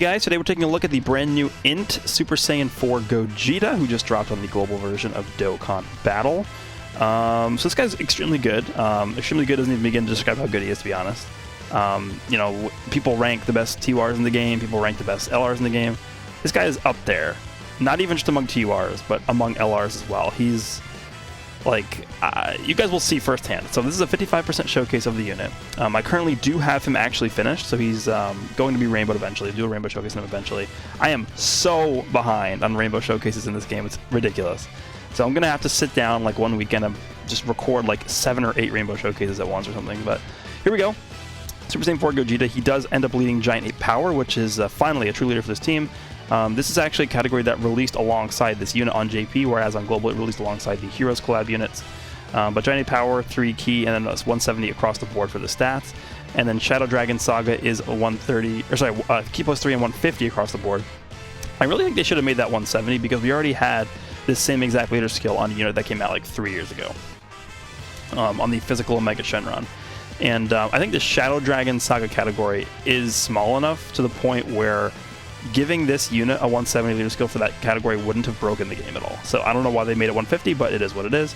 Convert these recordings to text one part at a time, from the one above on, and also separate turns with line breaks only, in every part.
guys, today we're taking a look at the brand new INT Super Saiyan 4 Gogeta, who just dropped on the global version of Dokkan Battle. So this guy's extremely good. Extremely good doesn't even begin to describe how good he is, to be honest. You know, people rank the best TURs in the game, people rank the best LRs in the game. This guy is up there. Not even just among TURs, but among LRs as well. He's like, you guys will see firsthand. So this is a 55% showcase of the unit. I currently do have him actually finished, so he's going to be rainbowed eventually, do a rainbow showcase on him eventually. I am so behind on rainbow showcases in this game, it's ridiculous. So I'm gonna have to sit down like one weekend and just record like 7 or 8 rainbow showcases at once or something, but here we go. Super Saiyan 4 Gogeta, he does end up leading Giant 8 Power, which is finally a true leader for this team. This is actually a category that released alongside this unit on JP, whereas on Global it released alongside the Heroes collab units. But Giant 8 Power, 3 key, and then it's 170 across the board for the stats. And then Shadow Dragon Saga is a 130, or sorry, key plus 3 and 150 across the board. I really think they should have made that 170 because we already had this same exact leader skill on a unit that came out like 3 years ago on the physical Omega Shenron. And I think the Shadow Dragon Saga category is small enough to the point where giving this unit a 170 leader skill for that category wouldn't have broken the game at all. So I don't know why they made it 150, but it is what it is.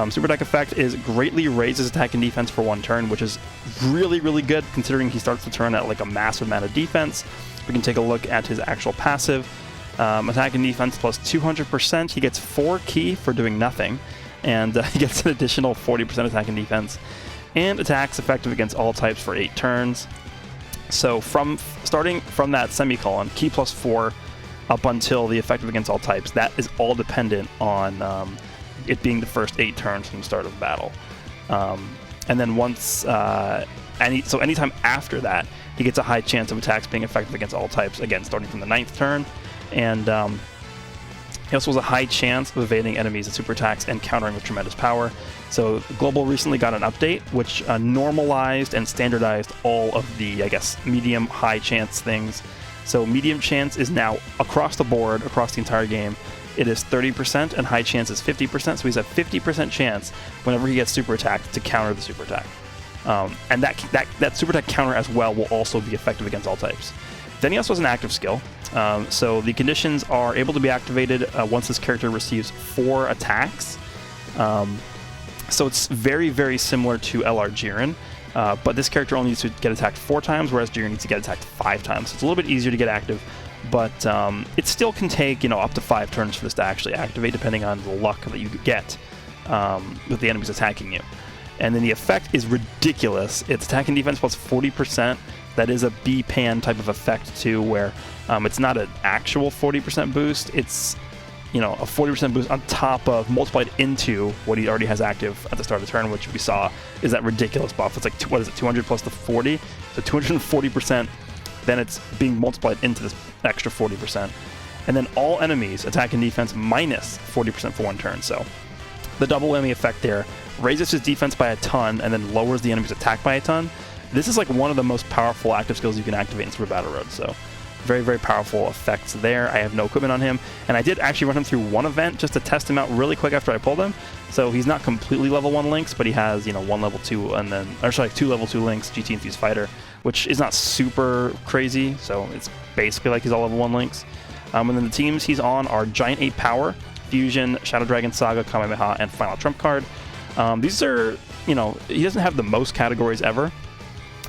Super attack effect is greatly raises attack and defense for 1 turn, which is really, really good considering he starts the turn at like a massive amount of defense. We can take a look at his actual passive. Attack and defense plus 200%. He gets 4 key for doing nothing, and he gets an additional 40% attack and defense. And attacks effective against all types for 8 turns. So starting from that semicolon, key plus 4, up until the effective against all types, that is all dependent on it being the first 8 turns from the start of battle. And then once, anytime after that, he gets a high chance of attacks being effective against all types, again, starting from the 9th turn. And he also has a high chance of evading enemies and super attacks and countering with tremendous power. So Global recently got an update which normalized and standardized all of the, I guess, medium high chance things. So medium chance is now across the board, across the entire game. It is 30% and high chance is 50%. So he's a 50% chance whenever he gets super attacked to counter the super attack. And that super attack counter as well will also be effective against all types. Then he also has an active skill. So the conditions are able to be activated once this character receives 4 attacks. So it's very, very similar to LR Jiren, but this character only needs to get attacked 4 times, whereas Jiren needs to get attacked 5 times. So it's a little bit easier to get active, but it still can take, you know, up to 5 turns for this to actually activate, depending on the luck that you get with the enemies attacking you. And then the effect is ridiculous. It's attack and defense plus 40%. That is a B-pan type of effect too, where it's not an actual 40% boost. It's, you know, a 40% boost on top of multiplied into what he already has active at the start of the turn, which we saw is that ridiculous buff. It's like, what is it, 200 plus the 40? So 240%, then it's being multiplied into this extra 40%. And then all enemies attack and defense minus 40% for 1 turn. So the double whammy effect there raises his defense by a ton and then lowers the enemy's attack by a ton. This is like one of the most powerful active skills you can activate in Super Battle Road, so very, very powerful effects there. I have no equipment on him, and I did actually run him through one event just to test him out really quick after I pulled him. So he's not completely level 1 links, but he has, you know, 1 level 2 and then, or sorry, 2 level 2 links, GT Infused Fighter, which is not super crazy, so it's basically like he's all level 1 links. And then the teams he's on are Giant 8 Power, Fusion, Shadow Dragon Saga, Kamehameha, and Final Trump Card. These are, you know, he doesn't have the most categories ever,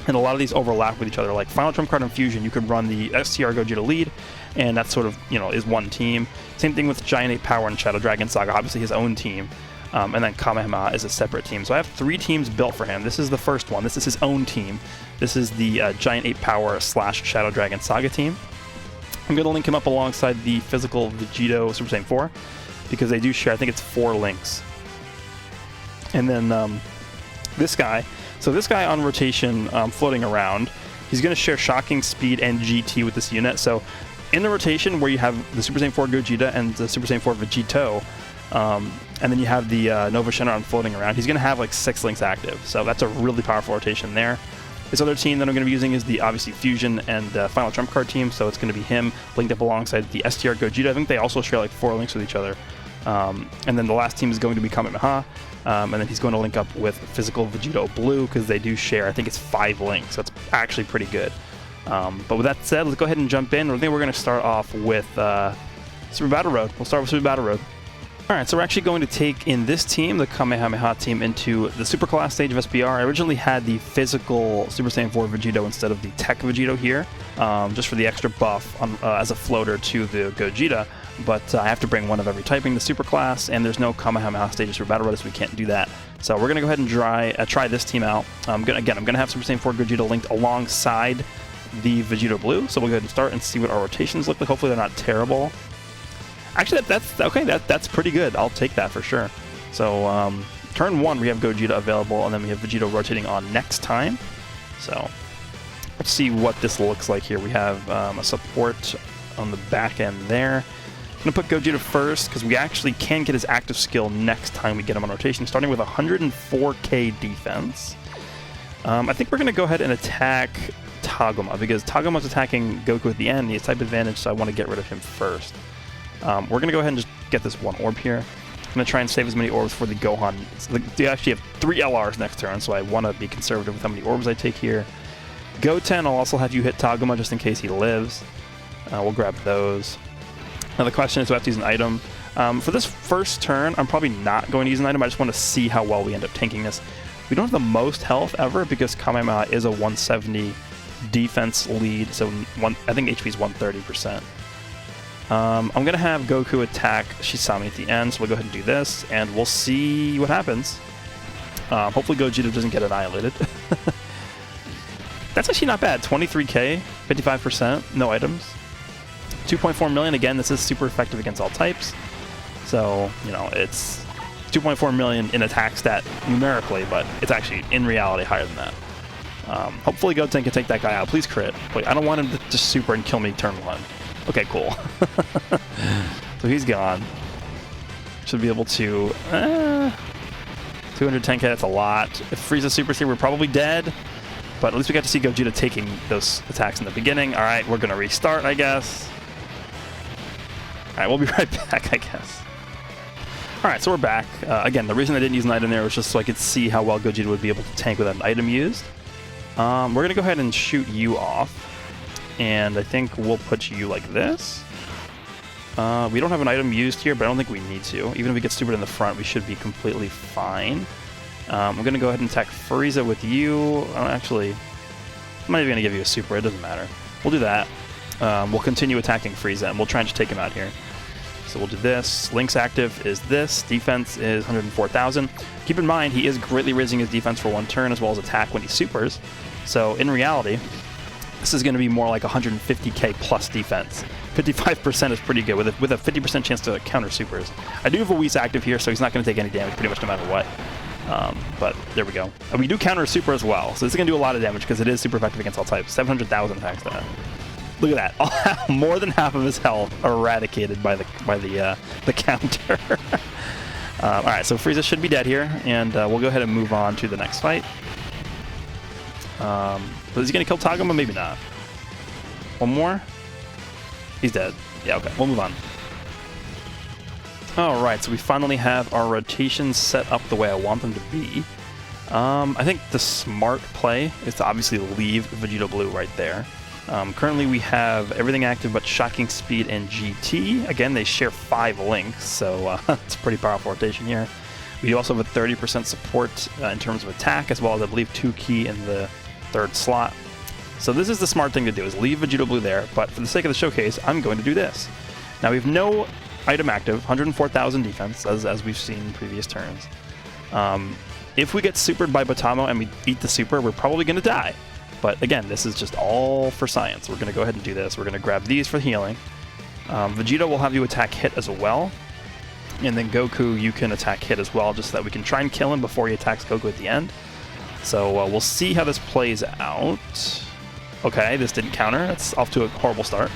and a lot of these overlap with each other. Like Final Trump Card and Fusion, you could run the STR Gogeta lead, and that sort of, you know, is one team. Same thing with Giant 8 Power and Shadow Dragon Saga, obviously his own team. And then Kamehameha is a separate team. So I have 3 teams built for him. This is the first one. This is his own team. This is the Giant 8 Power / Shadow Dragon Saga team. I'm going to link him up alongside the physical Vegito Super Saiyan 4, because they do share, I think it's 4 links. And then this guy, so this guy on rotation floating around, he's going to share Shocking Speed and GT with this unit. So in the rotation where you have the Super Saiyan 4 Gogeta and the Super Saiyan 4 Vegito, and then you have the Nova Shenron floating around, he's going to have like 6 links active. So that's a really powerful rotation there. This other team that I'm going to be using is the, obviously, Fusion and Final Trump Card team, so it's going to be him linked up alongside the STR Gogeta. I think they also share like 4 links with each other. And then the last team is going to be Kamehameha, and then he's going to link up with Physical Vegito Blue, because they do share, I think it's 5 links, so it's actually pretty good. But with that said, let's go ahead and jump in. I think we're going to start off with Super Battle Road. We'll start with Super Battle Road. Alright, so we're actually going to take in this team, the Kamehameha team, into the Super Class stage of SBR. I originally had the physical Super Saiyan 4 Vegito instead of the Tech Vegito here, just for the extra buff on, as a floater to the Gogeta, but I have to bring one of every typing to Super Class, and there's no Kamehameha stages for Battle Road, so we can't do that. So we're going to go ahead and try this team out. I'm going to have Super Saiyan 4 Gogeta linked alongside the Vegito Blue, so we'll go ahead and start and see what our rotations look like. Hopefully they're not terrible. Actually, that's okay. That's pretty good. I'll take that for sure. So turn 1, we have Gogeta available, and then we have Vegito rotating on next time. So let's see what this looks like here. We have a support on the back end there. I'm going to put Gogeta first because we actually can get his active skill next time we get him on rotation, starting with 104k defense. I think we're going to go ahead and attack Tagoma because Tagoma's attacking Goku at the end. He has type advantage, so I want to get rid of him first. We're going to go ahead and just get this one orb here. I'm going to try and save as many orbs for the Gohan. So they actually have 3 LRs next turn, so I want to be conservative with how many orbs I take here. Goten, I'll also have you hit Tagoma just in case he lives. We'll grab those. Now the question is, do I have to use an item? For this first turn, I'm probably not going to use an item. I just want to see how well we end up tanking this. We don't have the most health ever because Kamehameha is a 170 defense lead, so I think HP is 130%. I'm going to have Goku attack Shisami at the end, so we'll go ahead and do this, and we'll see what happens. Hopefully Gogeta doesn't get annihilated. That's actually not bad. 23k, 55%, no items. 2.4 million, again, this is super effective against all types. So, you know, it's 2.4 million in attack stat numerically, but it's actually, in reality, higher than that. Hopefully Goten can take that guy out. Please crit. Wait, I don't want him to just super and kill me turn 1. Okay, cool. So he's gone. Should be able to... 210k, that's a lot. If Frieza's Super here, we're probably dead. But at least we got to see Gogeta taking those attacks in the beginning. Alright, we're going to restart, I guess. Alright, we'll be right back, I guess. Alright, so we're back. Again, the reason I didn't use an item there was just so I could see how well Gogeta would be able to tank without an item used. We're going to go ahead and shoot you off. And I think we'll put you like this. We don't have an item used here, but I don't think we need to. Even if we get stupid in the front, we should be completely fine. I'm going to go ahead and attack Frieza with you. Actually, I'm not even going to give you a super. It doesn't matter. We'll do that. We'll continue attacking Frieza, and we'll try and just take him out here. So we'll do this. Link's active is this. Defense is 104,000. Keep in mind, he is greatly raising his defense for 1 turn, as well as attack when he supers. So in reality... this is going to be more like 150k plus defense. 55% is pretty good, with a 50% chance to counter supers. I do have a Whis active here, so he's not going to take any damage pretty much no matter what. But there we go. And we do counter a super as well, so this is going to do a lot of damage because it is super effective against all types. 700,000 attacks that. Look at that. More than half of his health eradicated by the counter. Alright, so Frieza should be dead here, and we'll go ahead and move on to the next fight. Is he going to kill Tagoma? Maybe not. One more? He's dead. Yeah, okay. We'll move on. Alright, so we finally have our rotations set up the way I want them to be. I think the smart play is to obviously leave Vegito Blue right there. Currently we have everything active but Shocking Speed and GT. Again, they share 5 links, so it's a pretty powerful rotation here. We also have a 30% support in terms of attack, as well as I believe 2 key in the 3rd slot. So this is the smart thing to do, is leave Vegito Blue there, but for the sake of the showcase, I'm going to do this. Now we have no item active, 104,000 defense, as we've seen in previous turns. If we get supered by Batamo and we eat the super, we're probably going to die. But again, this is just all for science. We're going to go ahead and do this. We're going to grab these for healing. Vegeta will have you attack hit as well. And then Goku, you can attack hit as well, just so that we can try and kill him before he attacks Goku at the end. So we'll see how this plays out. Okay, this didn't counter. That's off to a horrible start.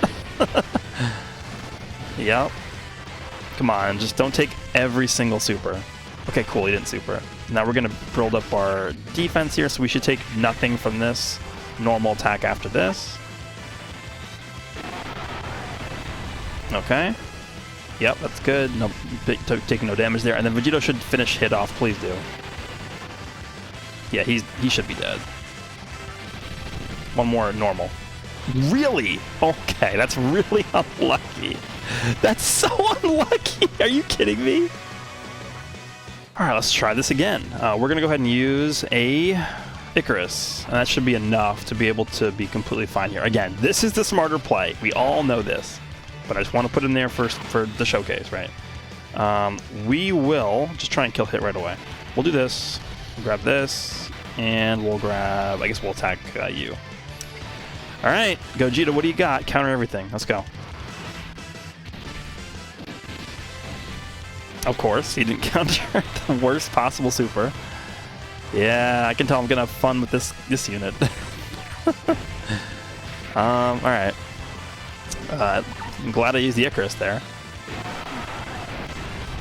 Yep. Come on, just don't take every single super. Okay, cool, he didn't super. Now we're going to build up our defense here, so we should take nothing from this normal attack after this. Okay. Yep, that's good. No, taking no damage there. And then Vegito should finish hit off. Please do. Yeah, he should be dead. One more normal. Really? Okay, that's really unlucky. That's so unlucky. Are you kidding me? All right, let's try this again. We're going to go ahead and use a Icarus, and that should be enough to be able to be completely fine here. Again, this is the smarter play. We all know this, but I just want to put it in there first for the showcase, right? We will just try and kill hit right away. We'll do this, we'll grab this, and we'll grab, I guess we'll attack you. All right, Gogeta, what do you got? Counter everything. Let's go. Of course, he didn't counter the worst possible super. Yeah, I can tell I'm gonna have fun with this unit. All right. I'm glad I used the Icarus there.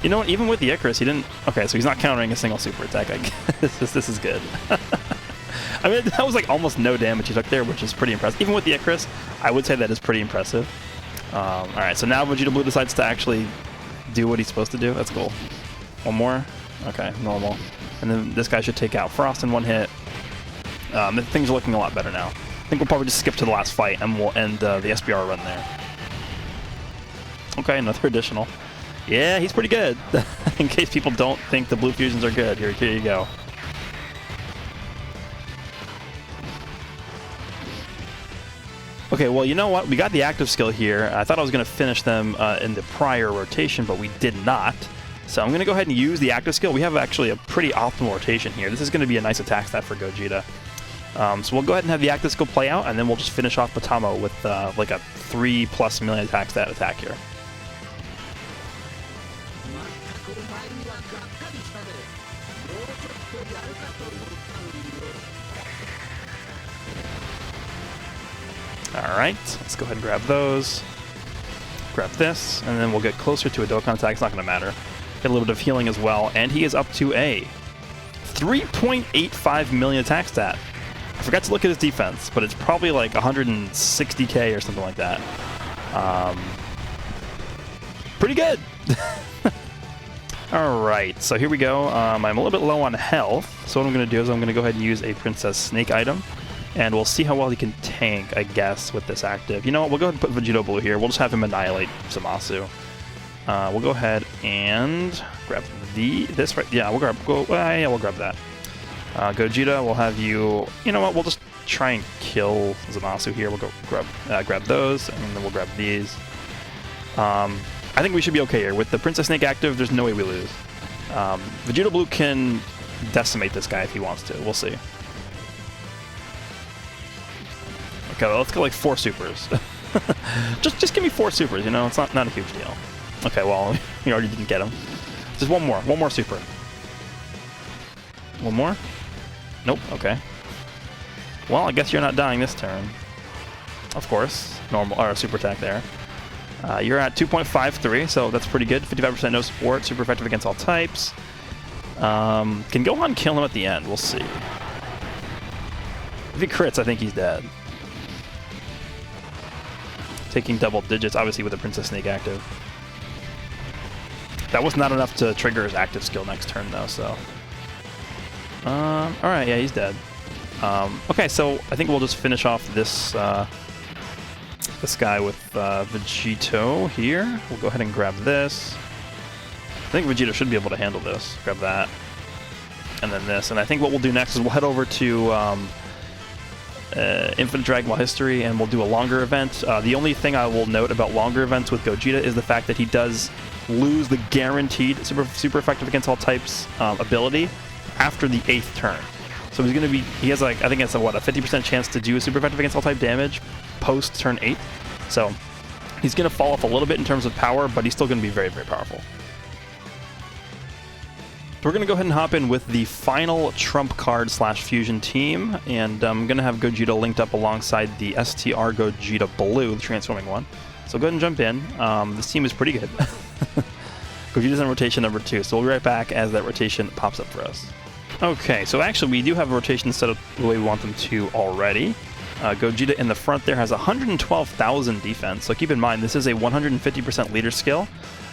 You know what? Even with the Icarus, he didn't. Okay, so he's not countering a single super attack. I guess this is good. I mean, that was like almost no damage he took there, which is pretty impressive. Even with the Icarus, I would say that is pretty impressive. All right, so now Vegeta Blue decides to actually do what he's supposed to do. That's cool. One more. Okay, normal. And then this guy should take out Frost in one hit. Things are looking a lot better now. I think we'll probably just skip to the last fight and we'll end the SBR run there. Okay, another additional. Yeah, he's pretty good. In case people don't think the blue fusions are good, here you go. Okay, well, you know what? We got the active skill here. I thought I was going to finish them in the prior rotation, but we did not. So I'm going to go ahead and use the active skill. We have actually a pretty optimal rotation here. This is going to be a nice attack stat for Gogeta. So we'll go ahead and have the active skill play out, and then we'll just finish off Potamo with like a 3+ million attack stat attack here. Alright, let's go ahead and grab those. Grab this, and then we'll get closer to a Dokkan attack. It's not going to matter. Get a little bit of healing as well, and he is up to a 3.85 million attack stat. I forgot to look at his defense, but it's probably like 160k or something like that. Pretty good! Alright, so here we go. I'm a little bit low on health, so what I'm going to do is I'm going to go ahead and use a Princess Snake item. And we'll see how well he can tank, I guess, with this active. You know what? We'll go ahead and put Vegeta Blue here. We'll just have him annihilate Zamasu. We'll go ahead and grab this right. Yeah, we'll grab that. Gogeta, we'll have you. You know what? We'll just try and kill Zamasu here. We'll go grab those, and then we'll grab these. I think we should be okay here with the Princess Snake active. There's no way we lose. Vegeta Blue can decimate this guy if he wants to. We'll see. Okay, well, let's go like 4 supers. just give me 4 supers, you know? It's not a huge deal. Okay, well, you already didn't get him. Just one more super. One more? Nope, okay. Well, I guess you're not dying this turn. Of course, normal, or super attack there. You're at 2.53, so that's pretty good. 55% no support, super effective against all types. Can Gohan kill him at the end? We'll see. If he crits, I think he's dead. Taking double digits, obviously with the Princess Snake active. That was not enough to trigger his active skill next turn, though, so... Alright, yeah, he's dead. Okay, so I think we'll just finish off this this guy with Vegito here. We'll go ahead and grab this. I think Vegito should be able to handle this. Grab that. And then this. And I think what we'll do next is we'll head over to... Infinite Dragon Ball History, and we'll do a longer event. The only thing I will note about longer events with Gogeta is the fact that he does lose the guaranteed super effective against all types ability after the 8th turn. So he's going to be, he has like, I think it's a 50% chance to do a super effective against all type damage post turn 8. So he's going to fall off a little bit in terms of power, but he's still going to be very, very powerful. We're going to go ahead and hop in with the final trump card / fusion team, and I'm going to have Gogeta linked up alongside the STR Gogeta Blue, the transforming one. So go ahead and jump in. This team is pretty good. Gogeta's in rotation number 2, so we'll be right back as that rotation pops up for us. Okay, so actually we do have a rotation set up the way we want them to already. Gogeta in the front there has 112,000 defense, so keep in mind this is a 150% leader skill.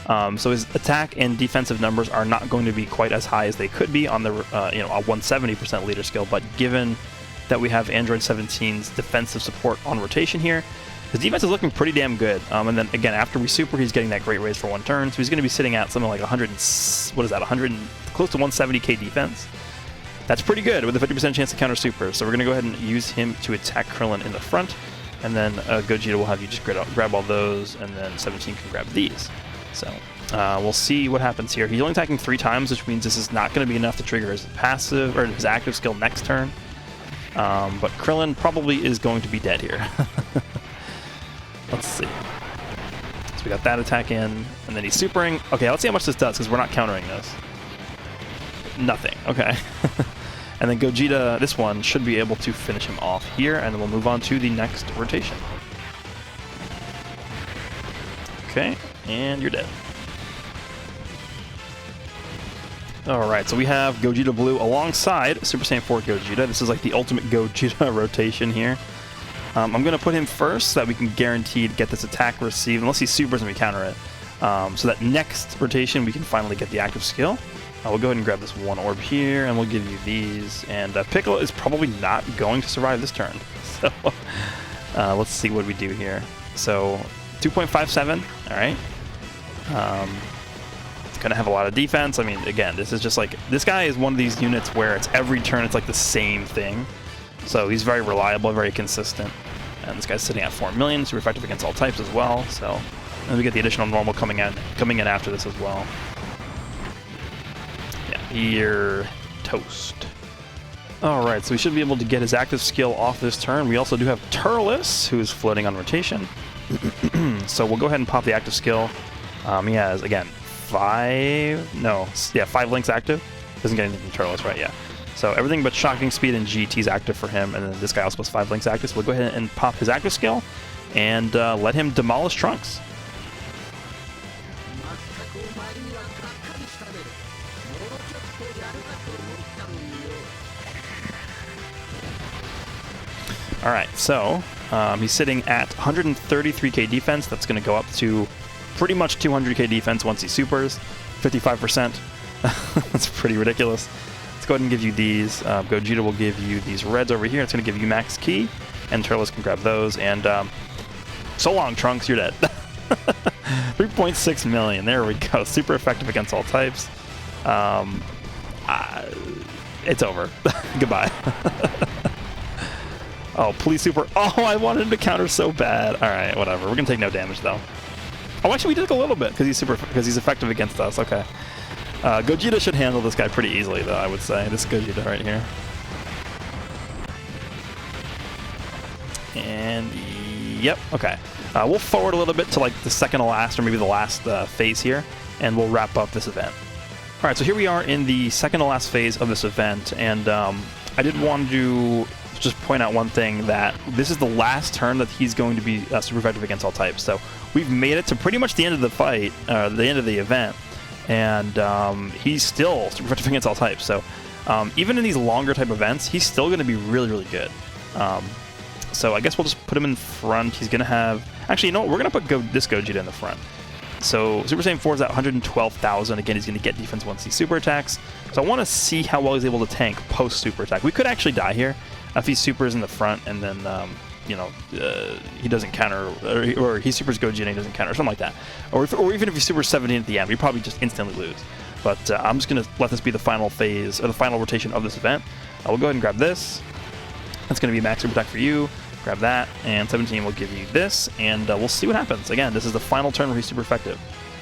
So his attack and defensive numbers are not going to be quite as high as they could be on the a 170% leader skill, but given that we have Android 17's defensive support on rotation here. His defense is looking pretty damn good. And then again, after we super, he's getting that great raise for 1 turn. So he's going to be sitting at something like 100, what is that, 100, close to 170k defense. That's pretty good with a 50% chance to counter super. So we're going to go ahead and use him to attack Krillin in the front. And then Gogeta will have you just grab all those, and then 17 can grab these. So we'll see what happens here. He's only attacking 3 times, which means this is not going to be enough to trigger his passive or his active skill next turn. But Krillin probably is going to be dead here. Let's see. So we got that attack in, and then he's supering. Okay, let's see how much this does, because we're not countering this. Nothing. Okay. And then Gogeta, this one, should be able to finish him off here, and then we'll move on to the next rotation. Okay, and you're dead. Alright, so we have Gogeta Blue alongside Super Saiyan 4 Gogeta. This is like the ultimate Gogeta rotation here. I'm going to put him first so that we can guaranteed get this attack received, unless he supers and we counter it. So that next rotation we can finally get the active skill. We'll go ahead and grab this 1 orb here, and we'll give you these. And Piccolo is probably not going to survive this turn. So let's see what we do here. So 2.57, alright. It's going to have a lot of defense. I mean, again, this is just like, this guy is one of these units where it's every turn it's like the same thing. So he's very reliable, very consistent. And this guy's sitting at 4 million, super effective against all types as well. So, and we get the additional normal coming in after this as well. Yeah, you're toast. Alright, so we should be able to get his active skill off this turn. We also do have Turles, who's floating on rotation. So we'll go ahead and pop the active skill. He has, again, 5 links active. Doesn't get anything from Turles, right? Yeah. So everything but Shocking Speed and GT is active for him, and then this guy also has 5 links active, so we'll go ahead and pop his active skill and let him demolish Trunks. Alright, so he's sitting at 133k defense. That's going to go up to pretty much 200k defense once he supers. 55%. That's pretty ridiculous. Let's go ahead and give you these. Gogeta will give you these reds over here. It's going to give you max key, and Turles can grab those. And so long, Trunks, you're dead. 3.6 million. There we go. Super effective against all types. It's over. Goodbye. Oh, please super. Oh, I wanted him to counter so bad. All right, whatever. We're going to take no damage, though. Oh, actually, we did a little bit because he's effective against us. Okay. Gogeta should handle this guy pretty easily, though, I would say. This Gogeta right here. And, yep, okay. We'll forward a little bit to, like, the second to last, or maybe the last phase here, and we'll wrap up this event. All right, so here we are in the second to last phase of this event, and I did want to just point out one thing, that this is the last turn that he's going to be super effective against all types. So we've made it to pretty much the end of the fight, the end of the event, and he's still super effective against all types. So even in these longer type events, he's still going to be really, really good. So I guess we'll just put him in front. He's going to have... Actually, you know what? We're going to put this Gogeta in the front. So Super Saiyan 4 is at 112,000. Again, he's going to get defense once he super attacks. So I want to see how well he's able to tank post-super attack. We could actually die here if he supers in the front and then, he doesn't counter, or he supers Gogeta and he doesn't counter, or something like that. Or even if he supers 17 at the end, we probably just instantly lose. But I'm just going to let this be the final phase, or the final rotation of this event. We'll go ahead and grab this. That's going to be max super attack for you. Grab that, and 17 will give you this, and we'll see what happens. Again, this is the final turn where he's super effective.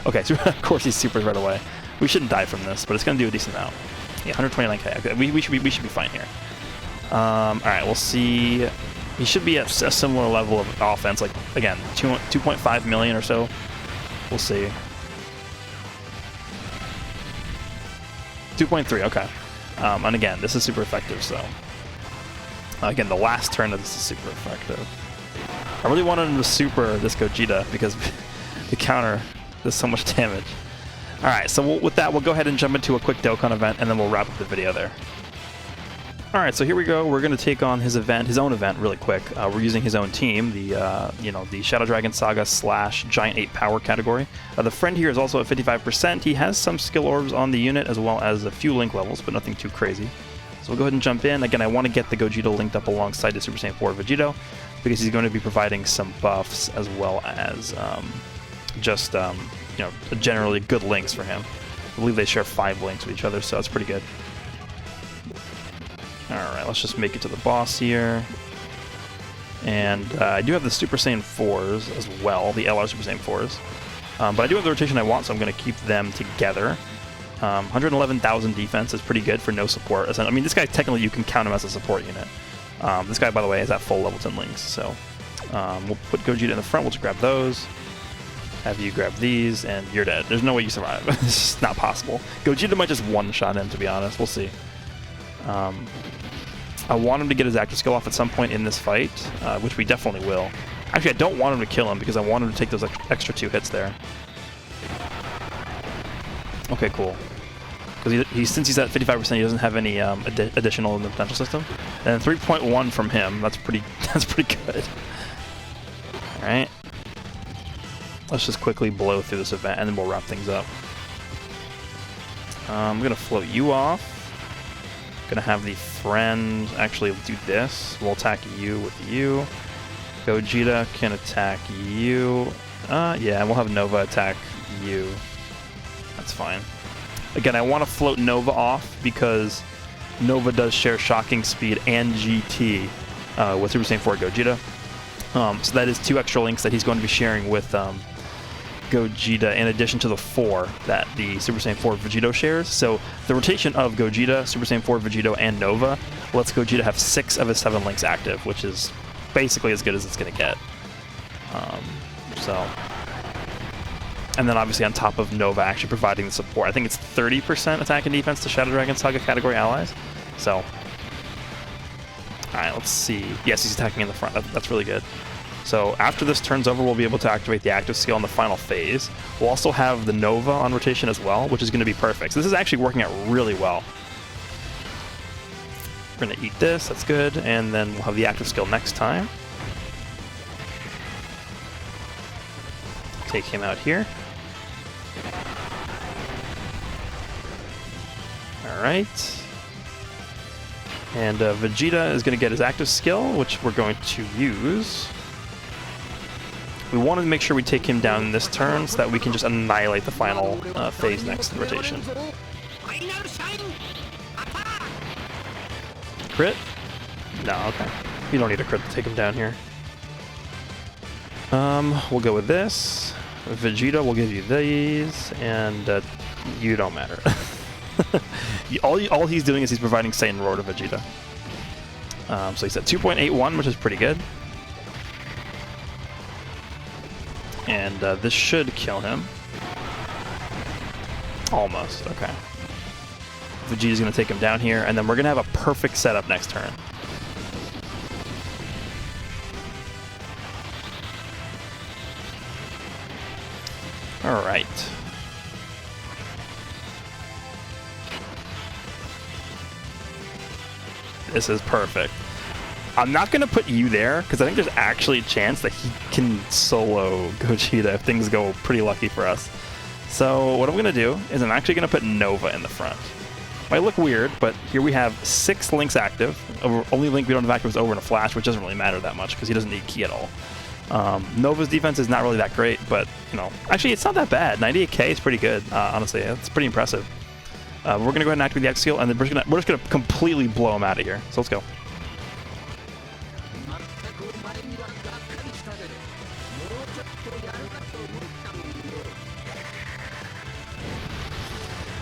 Okay, so of course he supers right away. We shouldn't die from this, but it's going to do a decent amount. Yeah, 129k. Okay, we should be fine here. All right, we'll see. He should be at a similar level of offense, like again, 2.5 million or so. We'll see. 2.3. Okay. And again, this is super effective, so. Again, the last turn of this is super effective. I really wanted him to super this Gogeta because the counter does so much damage. Alright, so with that, we'll go ahead and jump into a quick Dokkan event, and then we'll wrap up the video there. Alright, so here we go. We're going to take on his own event really quick. We're using his own team, the Shadow Dragon Saga / Giant 8 Power category. The friend here is also at 55%. He has some skill orbs on the unit as well as a few link levels, but nothing too crazy. So we'll go ahead and jump in. Again, I want to get the Gogeta linked up alongside the Super Saiyan 4 Vegito because he's going to be providing some buffs as well as you know, generally good links for him. I believe they share 5 links with each other, so that's pretty good. Alright, let's just make it to the boss here. And I do have the Super Saiyan 4s as well, the LR Super Saiyan 4s. But I do have the rotation I want, so I'm going to keep them together. 111,000 defense is pretty good for no support. I mean, this guy, technically, you can count him as a support unit. This guy, by the way, is at full level 10 links, so we'll put Gogeta in the front. We'll just grab those. Have you grab these, and you're dead. There's no way you survive. It's just not possible. Gogeta might just one-shot him, to be honest. We'll see. I want him to get his active skill off at some point in this fight, which we definitely will. Actually, I don't want him to kill him because I want him to take those extra 2 hits there. Okay, cool. Because since he's at 55%, he doesn't have any additional in the potential system. And 3.1 from him. That's pretty good. All right. Let's just quickly blow through this event, and then we'll wrap things up. I'm gonna float you off. Gonna have the friend actually do this. We'll attack you with you. Gogeta can attack you. Yeah, we'll have Nova attack you. That's fine. Again, I want to float Nova off because Nova does share Shocking Speed and GT with Super Saiyan 4 Gogeta. So that is 2 extra links that he's going to be sharing with Gogeta in addition to the 4 that the Super Saiyan 4 Vegito shares. So the rotation of Gogeta, Super Saiyan 4 Vegito, and Nova lets Gogeta have 6 of his 7 links active, which is basically as good as it's going to get. And then obviously on top of Nova actually providing the support. I think it's 30% attack and defense to Shadow Dragon Saga category allies. So, alright, let's see. Yes, he's attacking in the front. That's really good. So after this turns over, we'll be able to activate the active skill in the final phase. We'll also have the Nova on rotation as well, which is going to be perfect. So this is actually working out really well. We're going to eat this. That's good. And then we'll have the active skill next time. Take him out here. Alright. And Vegeta is going to get his active skill, which we're going to use. We want to make sure we take him down this turn so that we can just annihilate the final phase next in rotation. Crit? No, okay. You don't need a crit to take him down here. We'll go with this. Vegeta will give you these, and you don't matter. all he's doing is he's providing Saiyan Roar to Vegeta. So he's at 2.81, which is pretty good. And this should kill him. Almost, okay. Vegeta's going to take him down here, and then we're going to have a perfect setup next turn. Alright. This is perfect. I'm not going to put you there, because I think there's actually a chance that he can solo Gogeta if things go pretty lucky for us. So what I'm going to do is I'm actually going to put Nova in the front. Might look weird, but here we have 6 links active. Only link we don't have active is over in a flash, which doesn't really matter that much because he doesn't need ki at all. Nova's defense is not really that great, but, you know, actually it's not that bad. 98k is pretty good, honestly. It's pretty impressive. We're going to go ahead and activate the active skill, and then we're just going to completely blow him out of here. So let's go.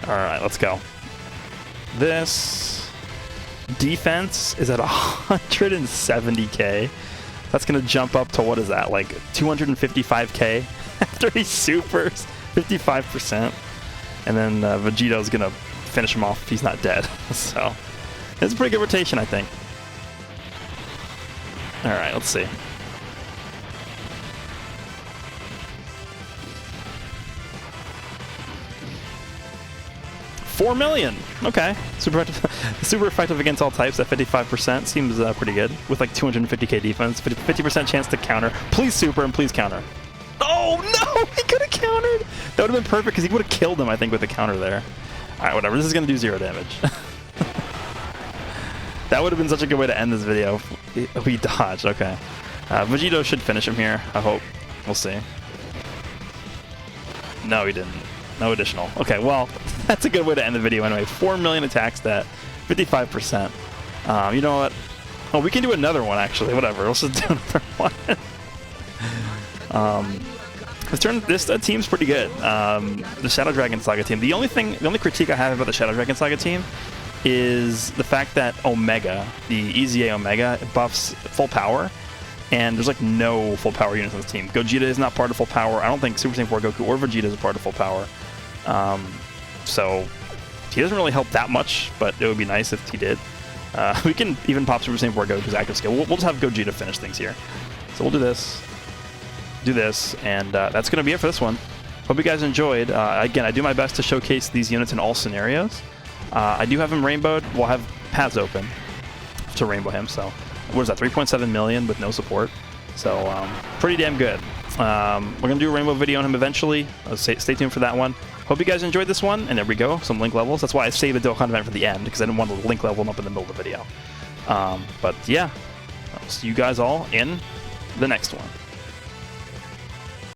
Alright, let's go. This defense is at 170k. That's going to jump up to, what is that, like 255k after he supers 55%. And then Vegeto's going to finish him off if he's not dead. So it's a pretty good rotation, I think. Alright, let's see. $4 million. Okay, super effective against all types at 55%. Seems pretty good with like 250k defense, 50% chance to counter. Please super and please counter. Oh no, he could have countered. That would have been perfect because he would have killed him, I think, with the counter there. All right, whatever. This is gonna do 0 damage. That would have been such a good way to end this video. We dodged. Okay. Vegito should finish him here, I hope. We'll see. No, he didn't. No additional. Okay, well, that's a good way to end the video anyway. 4 million attack stat, 55%. You know what? Oh, we can do another one, actually. Whatever. Let's just do another one. This team's pretty good. The Shadow Dragon Saga team. The only critique I have about the Shadow Dragon Saga team is the fact that Omega, the EZA Omega, buffs full power, and there's like no full power units on this team. Gogeta is not part of full power. I don't think Super Saiyan 4 Goku or Vegeta is a part of full power. So he doesn't really help that much, but it would be nice if he did. We can even pop Super Saiyan 4 Goku's active skill. We'll just have Gogeta finish things here. So we'll do this, and that's going to be it for this one. Hope you guys enjoyed. Again, I do my best to showcase these units in all scenarios. I do have him rainbowed. We'll have paths open to rainbow him. So what is that, 3.7 million with no support? So pretty damn good. We're going to do a rainbow video on him eventually. Stay tuned for that one. Hope you guys enjoyed this one, and there we go, some link levels. That's why I saved the Dokkan event for the end, because I didn't want to link level them up in the middle of the video. But yeah, I'll see you guys all in the next one.